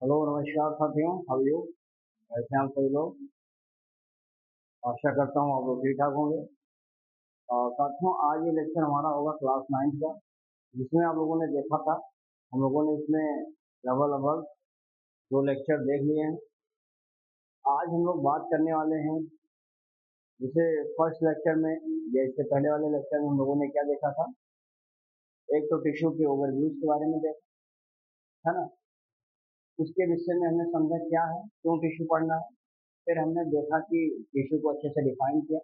Hello नमस्कार साथियों, how you? कैसे हैं आप सभी लोग? आशा करता हूँ आप लोग ठीक ठाक होंगे। साथियों, आज ये लेक्चर हमारा होगा क्लास 9 का, जिसमें आप लोगों ने देखा था। हम लोगों ने इसमें लगभग 2 लेक्चर देख लिए हैं। आज हम लोग बात करने वाले हैं, जैसे फर्स्ट लेक्चर में या इससे पहले वाले लेक्चर में हम लोगों ने क्या देखा था। एक तो टिश्यू के ओवरव्यूज के बारे में देखा, है ना। उसके विषय में हमने समझा क्या है, क्यों टिश्यू पढ़ना है। फिर हमने देखा कि टिश्यू को अच्छे से डिफाइन किया।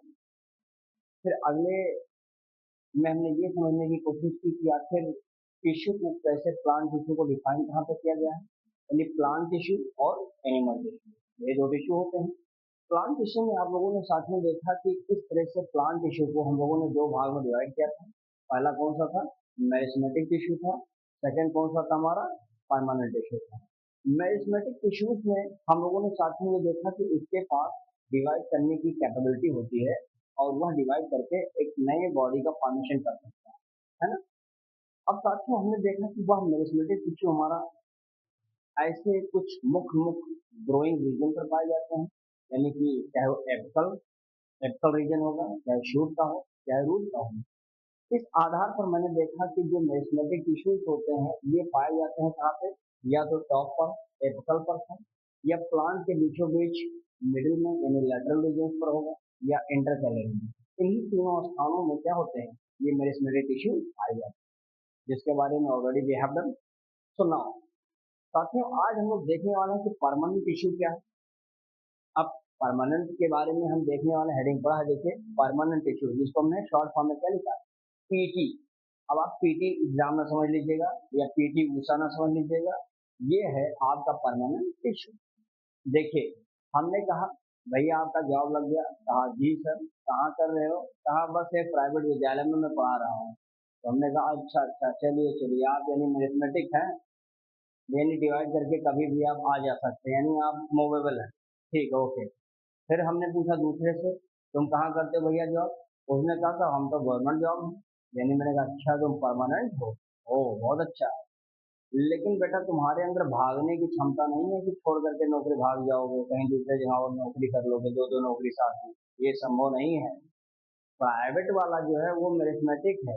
फिर अगले में हमने ये समझने की कोशिश की कि आखिर टिश्यू को कैसे, प्लांट टिश्यू को डिफाइन कहाँ पे किया गया है, यानी प्लांट टिश्यू और एनिमल टिश्यू, ये 2 टिश्यू होते हैं। प्लांट टिश्यू में आप लोगों ने साथ में देखा कि किस तरह से प्लांट टिश्यू को हम लोगों ने 2 भाग में डिवाइड किया था। पहला कौन सा था? मेरिस्मेटिक टिश्यू था। सेकंड कौन सा था हमारा? परमानेंट टिश्यू था। मेरिस्मेटिक टिश्यूज में हम लोगों ने साथ में ये देखा कि उसके पास डिवाइड करने की कैपेबिलिटी होती है और वह डिवाइड करके एक नए बॉडी का फॉर्मेशन कर सकता है ना। अब साथियों, हमने देखा कि वह मेरिस्मेटिक टिश्यू हमारा ऐसे कुछ मुख्य मुख्य ग्रोइंग रीजन पर पाए जाते हैं, यानी कि चाहे वो एपिकल रीजन होगा, चाहे शूट का हो, चाहे रूट का हो। इस आधार पर मैंने देखा कि जो मेरिस्मेटिक टिश्यूज होते हैं ये पाए जाते हैं कहाँ पे? या तो टॉप पर एपिकल पर है, या प्लांट के बीचों बीच मिडिल में यानी लैटरल रीजन पर होगा, या इंटरकैलर में। इन्हीं तीनों स्थानों में क्या होते हैं? ये मेरिस्मेटिक टिश्यू पाए जाते हैं, जिसके बारे में already we have done. So now साथियों, आज हम लोग देखने वाले हैं कि परमानेंट टिश्यू क्या है। अब परमानेंट के बारे में हम देखने वाले, हेडिंग पढ़ा है, देखिए परमानेंट टिश्यू, जिसको हमने शॉर्ट फॉर्म में क्या लिखा है? पीटी। अब आप पीटी एग्जाम ना समझ लीजिएगा या पीटी ऊषा ना समझ लीजिएगा, ये है आपका परमानेंट टिश्यू। देखिए, हमने कहा भैया आपका जॉब लग गया, कहा जी सर। कहाँ कर रहे हो? कहा बस एक प्राइवेट विद्यालय में मैं पढ़ा रहा हूँ। तो हमने कहा अच्छा अच्छा, चलिए चलिए, आप यानी मैथमेटिक हैं, यानी डिवाइड करके कभी भी आप आ जा सकते हैं, यानी आप मूवेबल हैं। ठीक है, ओके। फिर हमने पूछा दूसरे से, तुम कहाँ करते हो भैया जॉब? उसने कहा था हम तो गवर्नमेंट जॉब में। यानी मैंने कहा अच्छा, तुम परमानेंट हो? ओ बहुत अच्छा है, लेकिन बेटा तुम्हारे अंदर भागने की क्षमता नहीं है कि छोड़ करके नौकरी भाग जाओगे, कहीं दूसरे जगह और नौकरी कर लोगे, दो दो नौकरी साथ में। ये संभव नहीं है। प्राइवेट वाला जो है वो मेरिथमेटिक है,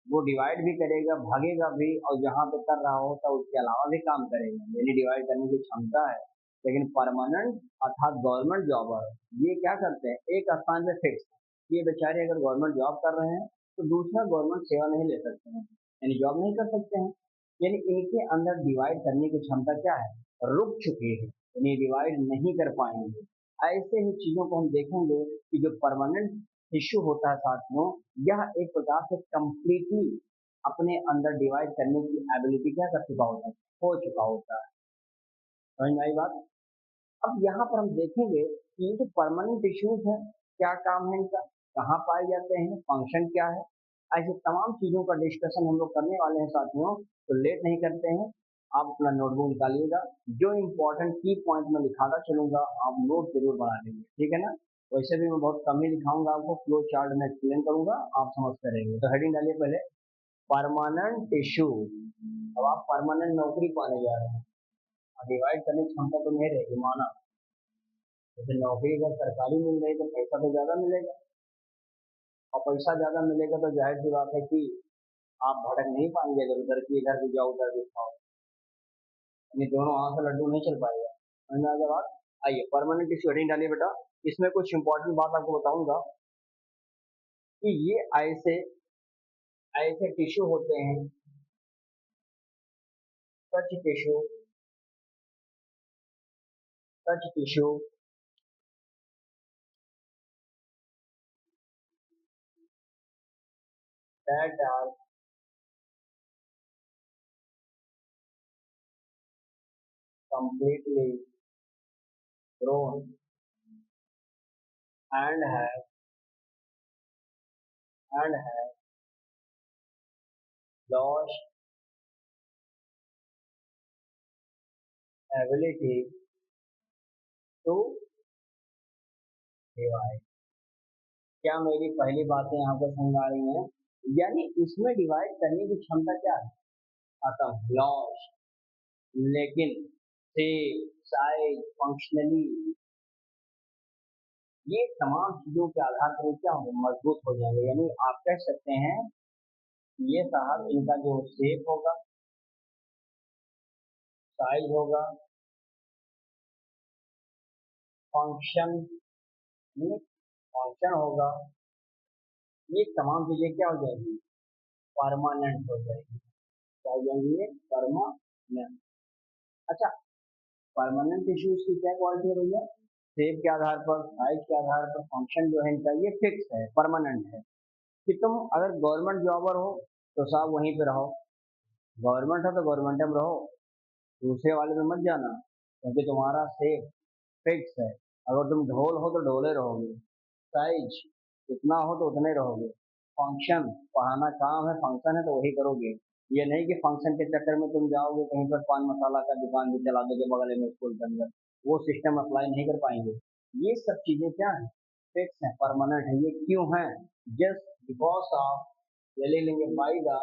वो डिवाइड भी करेगा, भागेगा भी, और जहाँ पे कर रहा हो तो उसके अलावा भी काम करेगा, यानी डिवाइड करने की क्षमता है। लेकिन परमानेंट अर्थात गवर्नमेंट जॉबर, ये क्या करते हैं? एक स्थान पे फिक्स। ये बेचारे अगर गवर्नमेंट जॉब कर रहे हैं तो दूसरा गवर्नमेंट सेवा नहीं ले सकते हैं, यानी जॉब नहीं कर सकते हैं। यानी इनके अंदर डिवाइड करने की क्षमता क्या है? रुक चुकी है, यानी डिवाइड नहीं कर पाएंगे। ऐसे ही चीजों को हम देखेंगे कि जो परमानेंट इश्यू होता है साथियों, यह एक प्रकार से कंप्लीटली अपने अंदर डिवाइड करने की एबिलिटी क्या कर चुका होता है? हो चुका होता है। समझ में आई बात? अब यहाँ पर हम देखेंगे कि ये जो परमानेंट इश्यूज हैं, क्या काम है इनका, कहाँ पाए जाते हैं, फंक्शन क्या है, ऐसे तमाम चीजों का डिस्कशन हम लोग करने वाले हैं साथियों। तो लेट नहीं करते हैं, आप अपना नोटबुक निकालिएगा। जो इम्पोर्टेंट की पॉइंट में लिखाता चलूंगा, आप नोट जरूर बना लेंगे, ठीक है ना। वैसे भी मैं बहुत कम ही लिखाऊंगा, आपको फ्लो चार्ट में एक्सप्लेन करूंगा, आप समझ करेंगे। तो हेडिंग डालिए पहले, परमानेंट इशू। अब आप परमानेंट नौकरी पाने जा रहे हैं, डिवाइड करने की क्षमता तो नहीं रहेगी, माना। जैसे नौकरी अगर सरकारी मिल रही तो पैसा तो ज्यादा मिलेगा, और पैसा ज्यादा मिलेगा तो जाहिर सी बात है कि आप भटक नहीं पाएंगे इधर उधर की, इधर भी जाओ उधर भी खाओ, यानी दोनों हाथ से लड्डू नहीं चल पाएगा। समझ में आ गया बात? आइए परमानेंट इशू हेडिंग डालिए बेटा। इसमें कुछ इंपॉर्टेंट बात आपको बताऊंगा कि ये ऐसे ऐसे टिश्यू होते हैं, such tissue, such tissue that are completely grown and have lost ability to divide। क्या मेरी पहली बातें आपको समझ आ रही हैं? यानी इसमें डिवाइड करने की क्षमता क्या है? खत्म, लॉस्ट। लेकिन शेप, साइज, फंक्शनली, ये तमाम चीजों के आधार पर क्या होंगे, मजबूत हो जाएंगे। यानी आप कह सकते हैं ये साहब इनका जो शेप होगा, साइज होगा, फंक्शन फंक्शन होगा, ये तमाम चीजें क्या हो जाएगी, परमानेंट हो जाएगी। क्या हो जाएंगी, ये परमानेंट। अच्छा, परमानेंट इश्यूज की क्या क्वालिटी है भैया, शेप के आधार पर, साइज के आधार पर, फंक्शन जो है इनका ये फिक्स है, परमानेंट है। कि तुम अगर गवर्नमेंट जॉबर हो तो साहब वहीं पे रहो, गवर्नमेंट है तो गवर्नमेंट में रहो, दूसरे वाले में मत जाना, क्योंकि तुम्हारा शेप फिक्स है। अगर तुम ढोल हो तो ढोले रहोगे, साइज इतना हो तो उतने रहोगे, फंक्शन पढ़ाना काम है, फंक्शन है तो वही करोगे। ये नहीं कि फंक्शन के चक्कर में तुम जाओगे कहीं पर पान मसाला का दुकान भी चला दोगे बगल में स्कूल के अंदर, वो सिस्टम अप्लाई नहीं कर पाएंगे। ये सब चीजें क्या है, फिक्स है, परमानेंट है। ये क्यों है, जस्ट बिकॉज ऑफ, ये ले लेंगे बाई द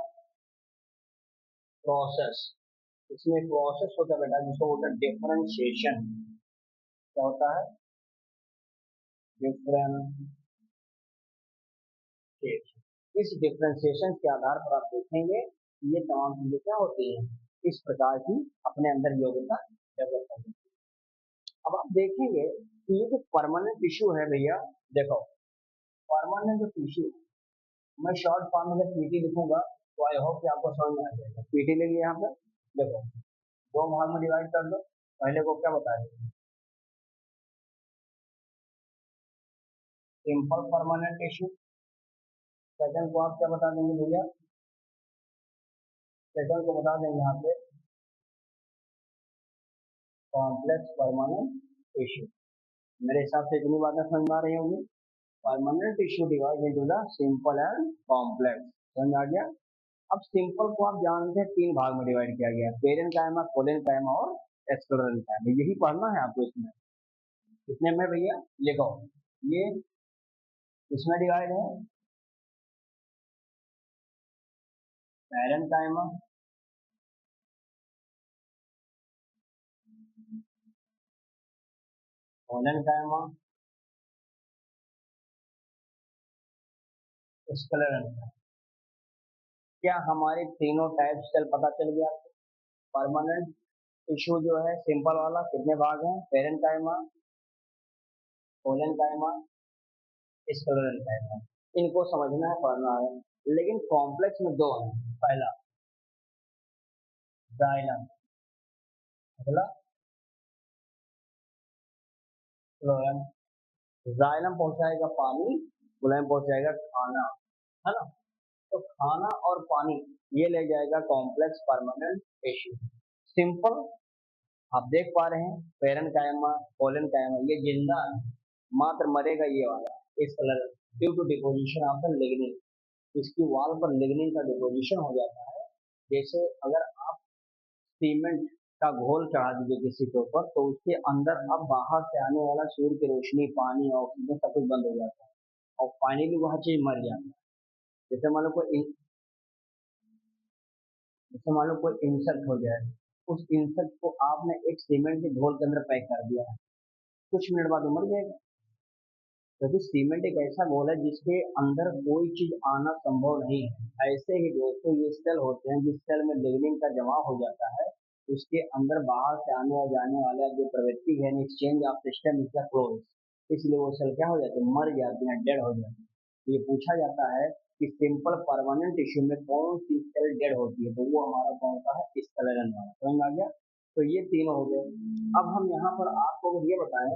प्रोसेस। इसमें प्रोसेस होता है बेटा जिसको बोलते हैं डिफरेंशिएशन। क्या होता है, डिफरेंशिएशन। इस डिफरेंशिएशन के आधार पर आप देखेंगे ये तमाम चीजें क्या होती हैं, इस प्रकार की अपने अंदर योग्यता डेवलप करती है। अब आप देखेंगे कि ये जो परमानेंट टिश्यू है भैया, देखो परमानेंट जो टिश्यू, मैं शॉर्ट फॉर्म में अगर पीटी लिखूंगा तो आई होप कि आपको समझ में आ जाएगा। पीटी ले लिया यहाँ पे, देखो दो भाग में डिवाइड कर दो। पहले को क्या बताए, सिंपल परमानेंट टिश्यू। सेकंड को आप क्या बता देंगे भैया, सेकंड को बता देंगे यहाँ पे कॉम्प्लेक्स परमानेंट टिश्यू। मेरे हिसाब से इतनी बातें समझ में आ रही होंगी। Permanent tissue divide into the simple and complex, समझ आ गया। अब सिंपल को आप जानते हैं तीन भाग में डिवाइड किया गया है, पेरेन्काइमा, कोलेनकाइमा और एक्सक्लेरेन्काइमा। यही पढ़ना है आपको इसमें। कितने में भैया, लिखो, ये किसमें डिवाइड है, पेरेन्काइमा, कोलेनकाइमा, एक्सक्लेरेन्काइमा। क्या हमारे तीनों टाइप सेल पता चल गया आपको। परमानेंट टिश्यू जो है सिंपल वाला कितने भाग हैं, पेरेन्काइमा, कोलेनकाइमा, स्क्लेरेन्काइमा। इनको समझना है, पढ़ना है। लेकिन कॉम्प्लेक्स में दो हैं, पहला जाइलम, अगला फ्लोएम। जाइलम पहुंचाएगा पानी, फ्लोएम पहुंचाएगा खाना, है ना। तो खाना और पानी ये ले जाएगा कॉम्प्लेक्स परमानेंट टिश्यू। सिंपल आप देख पा रहे हैं, पेरेन्काइमा, कोलेनकाइमा ये जिंदा है, मात्र मरेगा ये वाला इस colour, due to deposition of the lignin. इसकी वॉल पर लिग्निन का डिपोजिशन हो जाता है। जैसे अगर आप सीमेंट का घोल चढ़ा दीजिए किसी के ऊपर, तो उसके अंदर अब बाहर से आने वाला सूर्य की रोशनी, पानी, ऑक्सीजन सब कुछ बंद हो जाता है और फाइनली वह चीज मर जाती है। जैसे मान लो कोई, जैसे मान लो कोई इंसेक्ट हो जाए, उस इंसेक्ट को आपने एक सीमेंट के घोल के अंदर पैक कर दिया है, कुछ मिनट बाद वो मर जाएगा, क्योंकि सीमेंट एक ऐसा घोल है जिसके अंदर कोई चीज आना संभव नहीं है। ऐसे ही दोस्तों ये सेल होते हैं, जिस सेल में लिग्निन का जमा हो जाता है, उसके अंदर बाहर से आने और जाने वाला जो प्रवृत्ति है, exchange of system is close, इसलिए वो सेल क्या हो जाते हैं, मर जाते हैं, डेड हो जाते हैं। ये पूछा जाता है कि सिंपल परमानेंट टिश्यू में कौन सी सेल डेड होती है, तो वो हमारा कौन सा है, स्क्लेरन वाला। समझ आ गया। तो ये तीनों हो गए। अब हम यहाँ पर आपको अगर ये बताएं,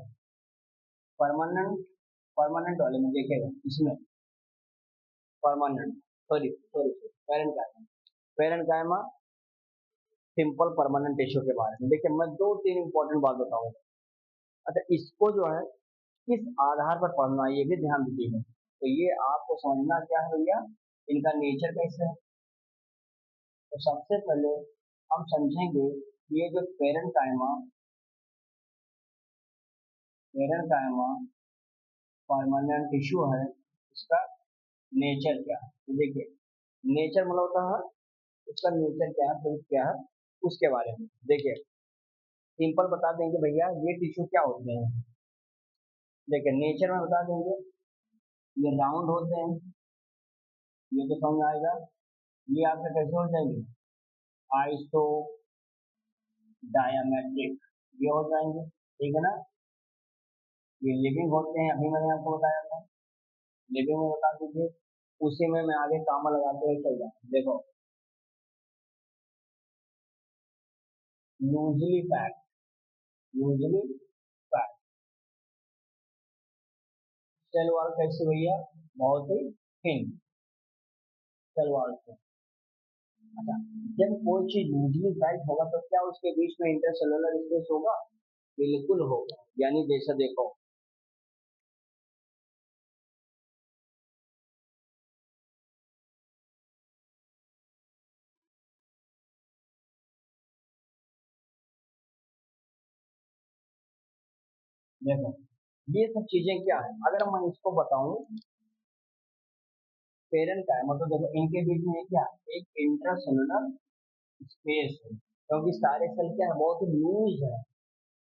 परमानेंट परमानेंट वाले में देखेगा, इसमें permanent, sorry sorry, parenchyma, parenchyma simple permanent tissue के बारे में देखिए, मैं दो तीन इंपॉर्टेंट बात बताऊंगा। अच्छा, इसको जो है किस आधार पर पढ़ना है ये भी ध्यान दीजिएगा। तो ये आपको समझना क्या है भैया, इनका नेचर कैसे है। तो सबसे पहले हम समझेंगे ये जो पेरेन्काइमा, पेरेन्काइमा परमानेंट टिश्यू है, इसका नेचर क्या है। तो देखिए, नेचर मतलब होता है, उसका नेचर क्या है, तो क्या है उसके बारे में देखिए। सिंपल बता देंगे भैया ये टिश्यू क्या होते हैं। देखिए नेचर में बता देंगे ये राउंड होते हैं, ये तो समझ में आएगा। ये आपके कैसे हो जाएंगे, आइसो डायमेट्रिक, ये हो जाएंगे, ठीक है ना। ये लिविंग होते हैं, अभी मैंने आपको बताया था, लिविंग में बता दीजिए, उसी में मैं आगे कामा लगाते हुए चल जाऊँ। देखो loosely pack, loosely pack, cell wall कैसे भैया, बहुत ही थिन सेल वॉल से। अच्छा, जब कोई चीज लूजली पैक होगा तो क्या उसके बीच में इंटरसेलुलर स्पेस होगा, बिल्कुल होगा। यानी जैसे देखो देखो ये सब चीजें क्या है, अगर मैं इसको बताऊं पेरेंट का है, मतलब देखो इनके बीच में क्या है? एक इंट्रासेलुलर स्पेस है, क्योंकि सारे सेल क्या है, बहुत ही लूज है,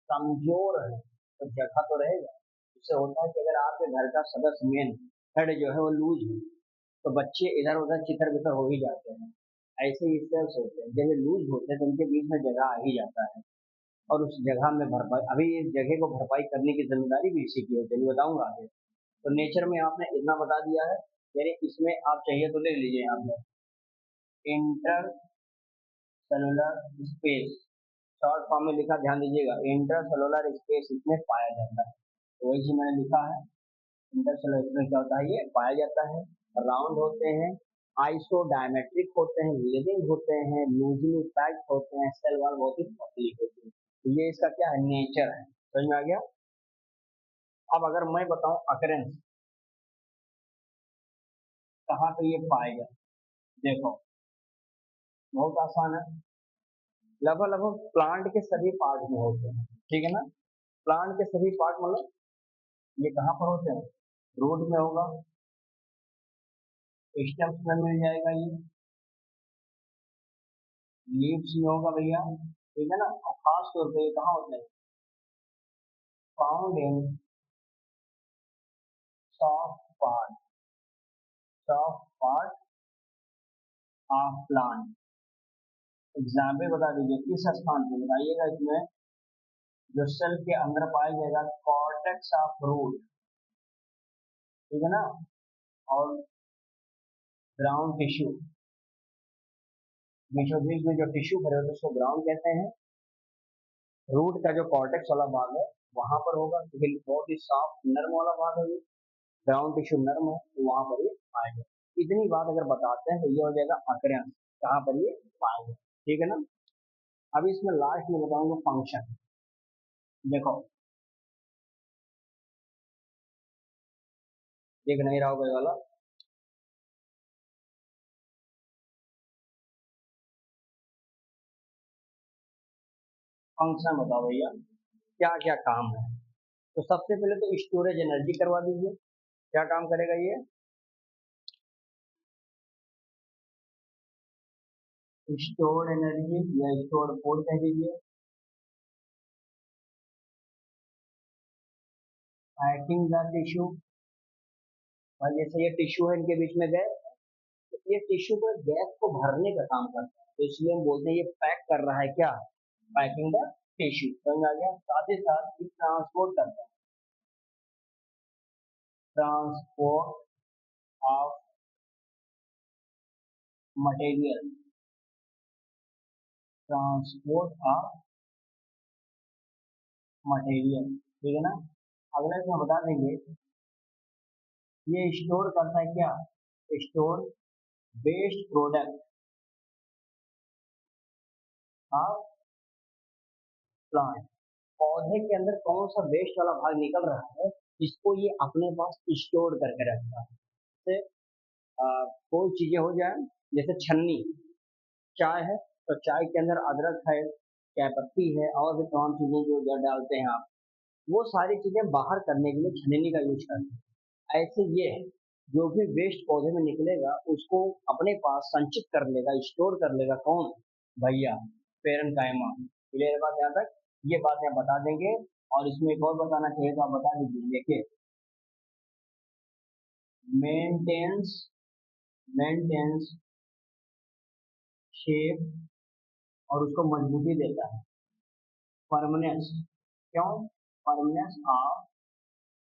कमजोर है, तो जगह तो रहेगा। इससे होता है कि अगर आपके घर का सदस्य मेन हेड जो है वो लूज है तो बच्चे इधर उधर चितर बितर हो ही जाते हैं। ऐसे ही सेल्स होते हैं, जब ये लूज होते हैं तो उनके बीच में जगह आ ही जाता है, और उस जगह में भरपाई, अभी इस जगह को भरपाई करने की जिम्मेदारी भी इसी की होती है, बताऊंगा आगे। तो नेचर में आपने इतना बता दिया है, यानी इसमें आप चाहिए तो ले लीजिए यहाँ पे inter cellular space, short form में लिखा, ध्यान दीजिएगा, इंटर सेलुलर स्पेस इसमें पाया जाता है। तो वही चीज मैंने लिखा है, इंटर सेलुलर स्पेस क्या होता है, ये पाया जाता है। राउंड होते हैं, आइसो डायमेट्रिक होते हैं, लिविंग होते हैं, लूजली पैक्ड होते हैं, सेल वॉल बहुत ही पतली होती है। तो ये इसका क्या है, नेचर है, समझ में आ गया। अब अगर मैं बताऊं अकरेंस, कहाँ पे ये पाएगा, देखो बहुत आसान है, लगभग लगभग प्लांट के सभी पार्ट में होते हैं, ठीक है ना। प्लांट के सभी पार्ट मतलब ये कहाँ पर होते हैं, रूट में होगा, स्टेम्स में मिल जाएगा, ये लीव्स में होगा भैया, ठीक है ना। और खास तौर पे ये कहाँ होते हैं, found in soft part, soft part of plant. Example बता दीजिए किस स्थान पे बताइएगा, इसमें जो सेल के अंदर पाया जाएगा, कॉर्टेक्स ऑफ रूट, ठीक है ना, और ग्राउंड टिश्यू, बीचों बीच में जो टिश्यू भरे होते हैं उसको ग्राउंड कहते हैं। रूट का जो कॉर्टेक्स वाला भाग है वहां पर होगा, क्योंकि बहुत ही सॉफ्ट नर्म वाला भाग है ये, ग्राउंड टिश्यू नर्म है तो वहां पर ये आएगा। इतनी बात अगर बताते हैं तो ये हो जाएगा अकरेंस, कहाँ पर ये पाएगा, ठीक है ना। अभी इसमें लास्ट में बताऊंगा फंक्शन। देखो देख नहीं रहा होगा ये वाला, फंक्शन बताओ भैया क्या क्या काम है। तो सबसे पहले तो स्टोरेज एनर्जी करवा दीजिए, क्या काम करेगा ये, स्टोर एनर्जी या स्टोर फूड कह दीजिए। पैकिंग द टिश्यू, और जैसे ये टिश्यू है इनके बीच में गए, तो ये टिश्यू पर गैस को भरने का काम करता है, तो इसलिए हम बोलते हैं ये पैक कर रहा है, क्या, पैकिंग द टिश्यू, समझ आ गया। साथ ही साथ ये ट्रांसपोर्ट करता है, transport of material, transport of material, ठीक है ना। अगला इसमें बता देंगे ये स्टोर करता है क्या, store waste product of plant, पौधे के अंदर कौन सा वेस्ट वाला भाग निकल रहा है जिसको ये अपने पास स्टोर करके रखता है। जैसे कोई चीजें हो जाए, जैसे छन्नी, चाय है तो चाय के अंदर अदरक है, चाय पत्ती है, और भी तमाम चीजें जो डालते हैं आप, वो सारी चीजें बाहर करने के लिए छन्नी का यूज करते हैं। ऐसे ये है, जो भी वेस्ट पौधे में निकलेगा उसको अपने पास संचित कर लेगा, स्टोर कर लेगा, कौन, भैया पेरेंट कायमा। क्लियर बात यहाँ तक। ये बातें आप बता देंगे। और इसमें एक और बताना चाहिए तो आप बता दीजिए। देखिए, मेंटेन्स मेंटेन्स शेप और उसको मजबूती देता है। परमानेंस, क्यों? परमानेंस ऑफ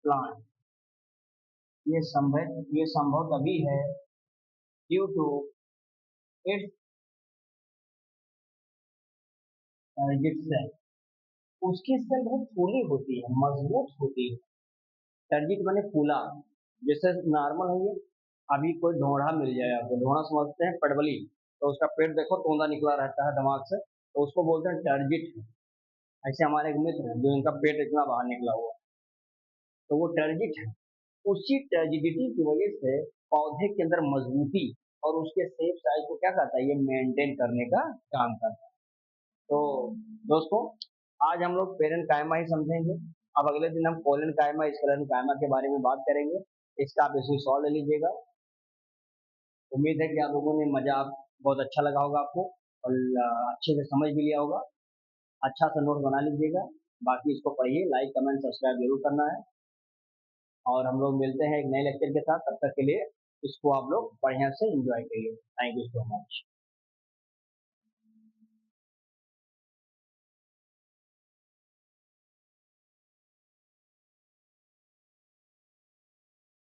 प्लांट, ये संभव तभी है due to its turgid cell. उसकी सेल बहुत फूली होती है, मजबूत होती है। टर्जिट बने फूला, जैसे नॉर्मल है ये। अभी कोई ढोंढा मिल जाए आपको, ढोंढा समझते हैं, पटवली, तो उसका पेट देखो तोंदा निकला रहता है दिमाग से, तो उसको बोलते हैं टर्जिट। ऐसे हमारे एक मित्र हैं जो इनका पेट इतना बाहर निकला हुआ, तो वो टर्जिट है। उसी टर्जिडिटी की वजह से पौधे के अंदर मजबूती और उसके शेप साइज को क्या करता है, ये मेंटेन करने का काम करता है। तो दोस्तों, आज हम लोग पेरेंट कायमा ही समझेंगे। अब अगले दिन हम कोलन कायमा, स्क्लेरन कायमा के बारे में बात करेंगे। इसका आप इसमें सॉल्व ले लीजिएगा। उम्मीद है कि आप लोगों ने मजा, बहुत अच्छा लगा होगा आपको, और अच्छे से समझ भी लिया होगा। अच्छा सा नोट बना लीजिएगा। बाकी इसको पढ़िए, लाइक कमेंट सब्सक्राइब जरूर करना है। और हम लोग मिलते हैं एक नए लेक्चर के साथ। तब तक के लिए इसको आप लोग बढ़िया से एंजॉय करिए। Thank you so much.